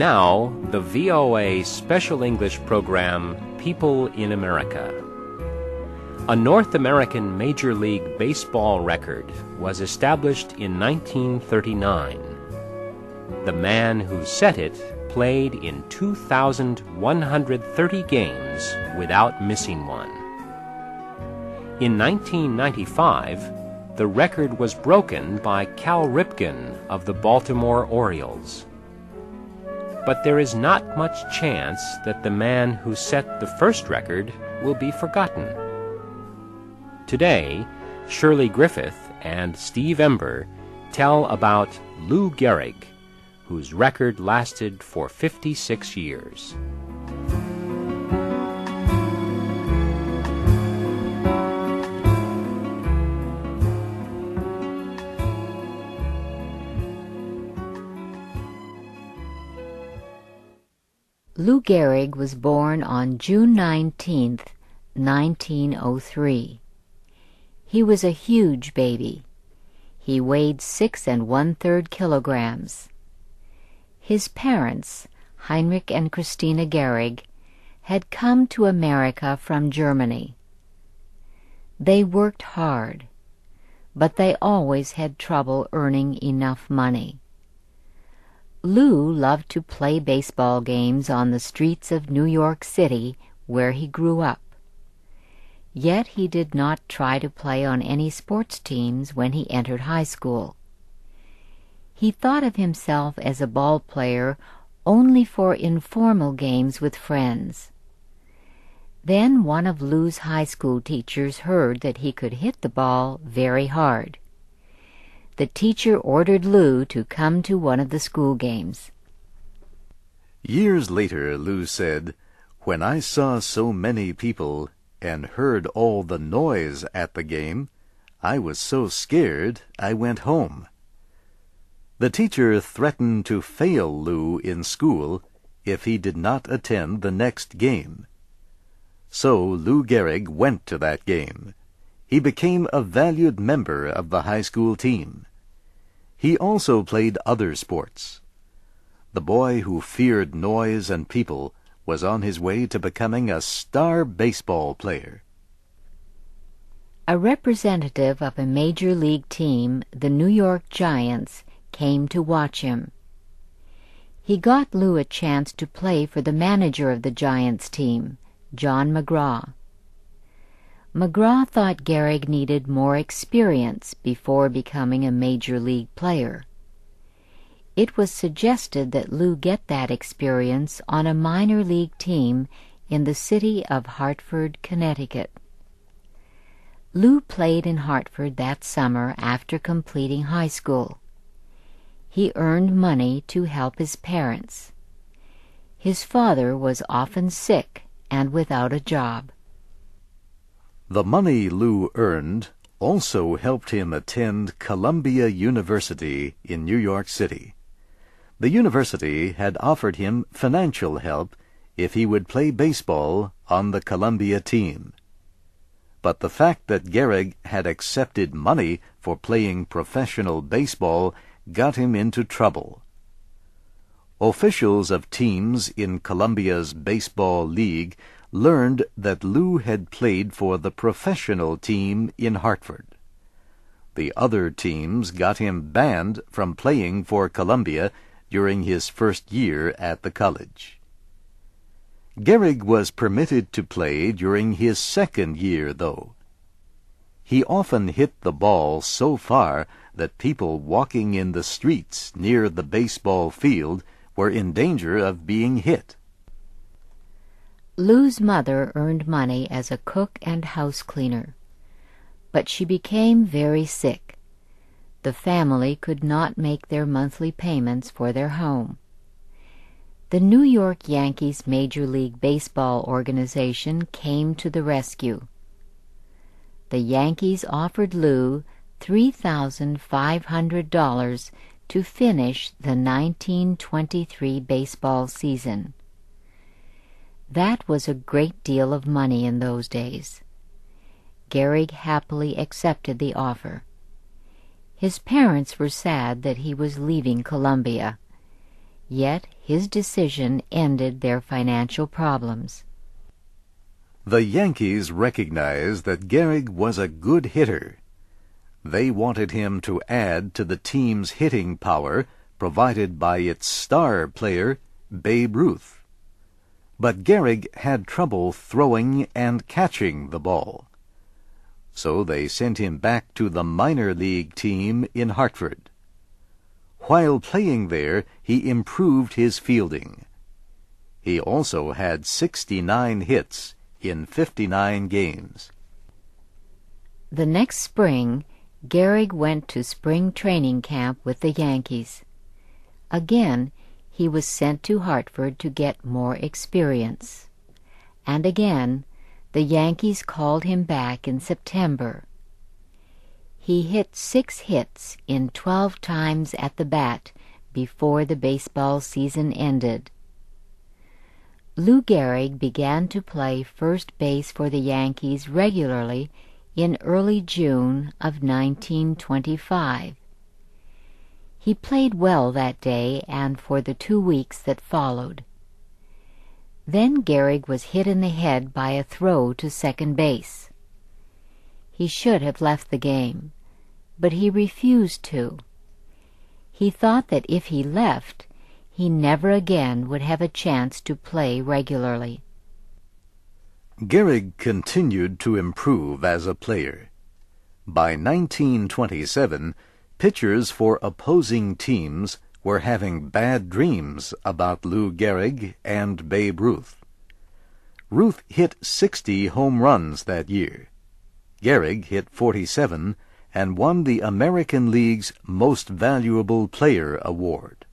Now, the VOA Special English program, People in America. A North American Major League Baseball record was established in 1939. The man who set it played in 2,130 games without missing one. In 1995, the record was broken by Cal Ripken of the Baltimore Orioles. But there is not much chance that the man who set the first record will be forgotten. Today, Shirley Griffith and Steve Ember tell about Lou Gehrig, whose record lasted for 56 years. Lou Gehrig was born on June 19, 1903. He was a huge baby. He weighed 6 1/3 kilograms. His parents, Heinrich and Christina Gehrig, had come to America from Germany. They worked hard, but they always had trouble earning enough money. Lou loved to play baseball games on the streets of New York City, where he grew up. Yet he did not try to play on any sports teams when he entered high school. He thought of himself as a ball player only for informal games with friends. Then one of Lou's high school teachers heard that he could hit the ball very hard. The teacher ordered Lou to come to one of the school games. Years later, Lou said, "When I saw so many people and heard all the noise at the game, I was so scared I went home." The teacher threatened to fail Lou in school if he did not attend the next game. So Lou Gehrig went to that game. He became a valued member of the high school team. He also played other sports. The boy who feared noise and people was on his way to becoming a star baseball player. A representative of a major league team, the New York Giants, came to watch him. He got Lou a chance to play for the manager of the Giants team, John McGraw. McGraw thought Gehrig needed more experience before becoming a major league player. It was suggested that Lou get that experience on a minor league team in the city of Hartford, Connecticut. Lou played in Hartford that summer after completing high school. He earned money to help his parents. His father was often sick and without a job. The money Lou earned also helped him attend Columbia University in New York City. The university had offered him financial help if he would play baseball on the Columbia team. But the fact that Gehrig had accepted money for playing professional baseball got him into trouble. Officials of teams in Columbia's baseball league learned that Lou had played for the professional team in Hartford. The other teams got him banned from playing for Columbia during his first year at the college. Gehrig was permitted to play during his second year, though. He often hit the ball so far that people walking in the streets near the baseball field were in danger of being hit. Lou's mother earned money as a cook and house cleaner, but she became very sick. The family could not make their monthly payments for their home. The New York Yankees Major League Baseball organization came to the rescue. The Yankees offered Lou $3,500 to finish the 1923 baseball season. That was a great deal of money in those days. Gehrig happily accepted the offer. His parents were sad that he was leaving Columbia. Yet his decision ended their financial problems. The Yankees recognized that Gehrig was a good hitter. They wanted him to add to the team's hitting power provided by its star player, Babe Ruth. But Gehrig had trouble throwing and catching the ball. So they sent him back to the minor league team in Hartford. While playing there, he improved his fielding. He also had 69 hits in 59 games. The next spring, Gehrig went to spring training camp with the Yankees. Again, he was sent to Hartford to get more experience. And again, the Yankees called him back in September. He hit 6 hits in 12 times at the bat before the baseball season ended. Lou Gehrig began to play first base for the Yankees regularly in early June of 1925. He played well that day and for the 2 weeks that followed. Then Gehrig was hit in the head by a throw to second base. He should have left the game, but he refused to. He thought that if he left, he never again would have a chance to play regularly. Gehrig continued to improve as a player. By 1927, pitchers for opposing teams were having bad dreams about Lou Gehrig and Babe Ruth. Ruth hit 60 home runs that year. Gehrig hit 47 and won the American League's Most Valuable Player award.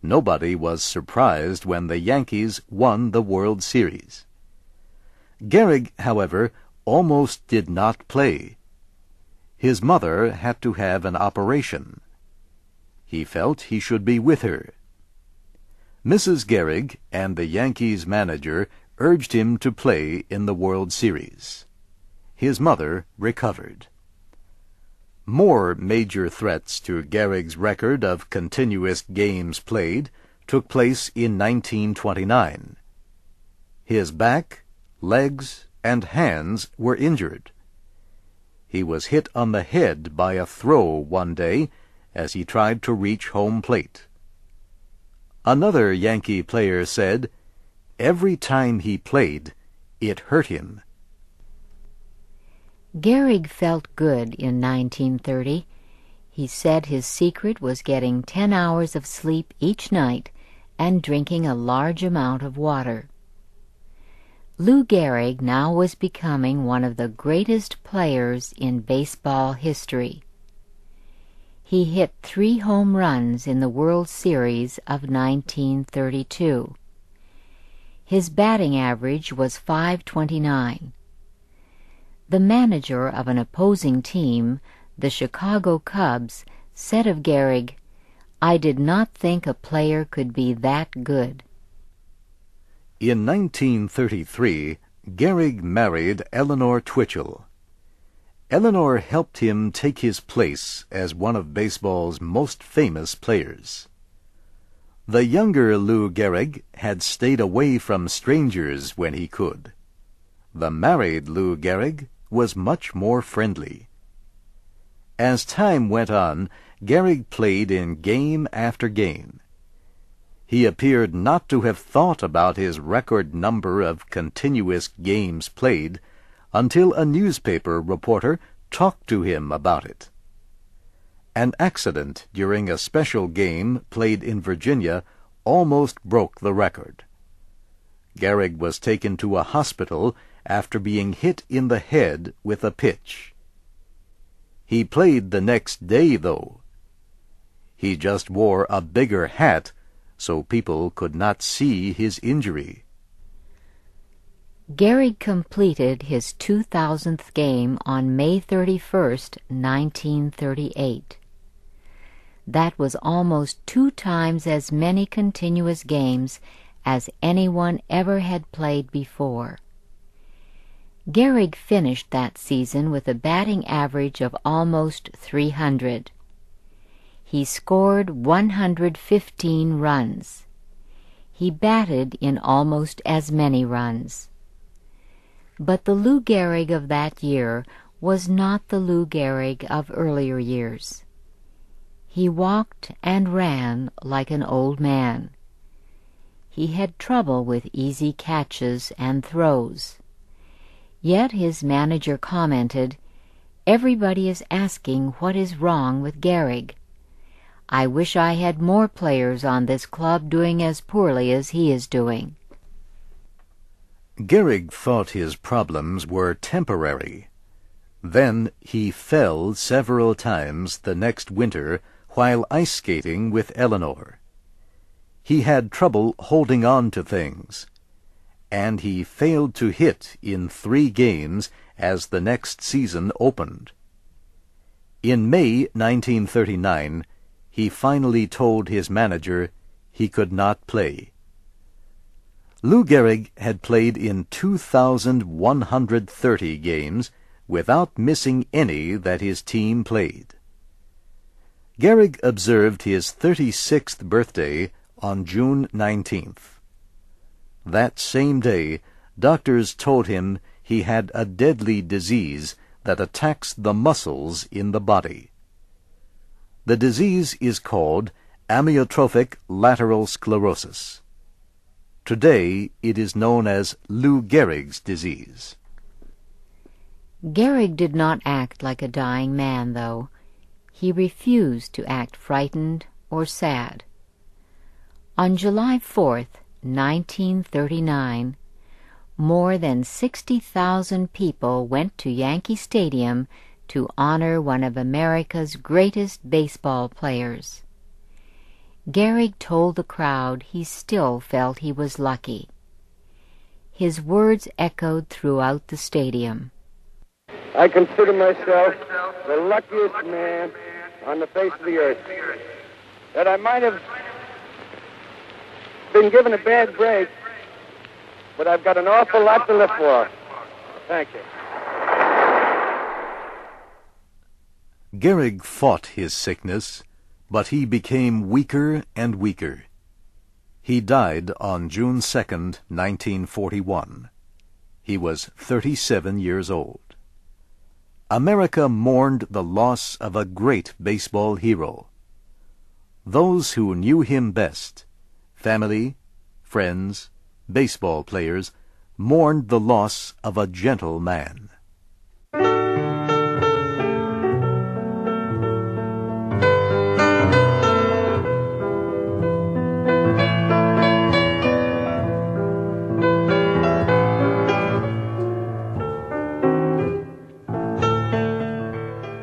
Nobody was surprised when the Yankees won the World Series. Gehrig, however, almost did not play. His mother had to have an operation. He felt he should be with her. Mrs. Gehrig and the Yankees manager urged him to play in the World Series. His mother recovered. More major threats to Gehrig's record of continuous games played took place in 1929. His back, legs, and hands were injured. He was hit on the head by a throw one day as he tried to reach home plate. Another Yankee player said, "Every time he played, it hurt him." Gehrig felt good in 1930. He said his secret was getting 10 hours of sleep each night and drinking a large amount of water. Lou Gehrig now was becoming one of the greatest players in baseball history. He hit 3 home runs in the World Series of 1932. His batting average was .529. The manager of an opposing team, the Chicago Cubs, said of Gehrig, "I did not think a player could be that good." In 1933, Gehrig married Eleanor Twitchell. Eleanor helped him take his place as one of baseball's most famous players. The younger Lou Gehrig had stayed away from strangers when he could. The married Lou Gehrig was much more friendly. As time went on, Gehrig played in game after game. He appeared not to have thought about his record number of continuous games played until a newspaper reporter talked to him about it. An accident during a special game played in Virginia almost broke the record. Gehrig was taken to a hospital after being hit in the head with a pitch. He played the next day, though. He just wore a bigger hat so people could not see his injury. Gehrig completed his 2000th game on May 31st, 1938. That was almost 2 times as many continuous games as anyone ever had played before. Gehrig finished that season with a batting average of almost 300. He scored 115 runs. He batted in almost as many runs. But the Lou Gehrig of that year was not the Lou Gehrig of earlier years. He walked and ran like an old man. He had trouble with easy catches and throws. Yet his manager commented, "Everybody is asking what is wrong with Gehrig. I wish I had more players on this club doing as poorly as he is doing." Gehrig thought his problems were temporary. Then he fell several times the next winter while ice skating with Eleanor. He had trouble holding on to things, and he failed to hit in 3 games as the next season opened. In May 1939, he finally told his manager he could not play. Lou Gehrig had played in 2,130 games without missing any that his team played. Gehrig observed his 36th birthday on June 19th. That same day, doctors told him he had a deadly disease that attacks the muscles in the body. The disease is called amyotrophic lateral sclerosis. Today, it is known as Lou Gehrig's disease. Gehrig did not act like a dying man, though. He refused to act frightened or sad. On July 4th, 1939, more than 60,000 people went to Yankee Stadium to honor one of America's greatest baseball players. Gehrig told the crowd he still felt he was lucky. His words echoed throughout the stadium. "I consider myself the luckiest man on the face of the earth. That I might have been given a bad break, but I've got an awful lot to live for. Thank you." Gehrig fought his sickness, but he became weaker and weaker. He died on June 2nd, 1941. He was 37 years old. America mourned the loss of a great baseball hero. Those who knew him best, family, friends, baseball players, mourned the loss of a gentle man.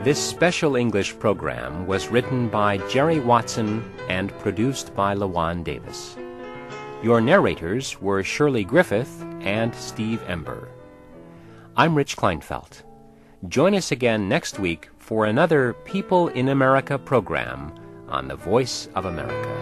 This special English program was written by Jerry Watson and produced by LaJuan Davis. Your narrators were Shirley Griffith and Steve Ember. I'm Rich Kleinfeld. Join us again next week for another People in America program on the Voice of America.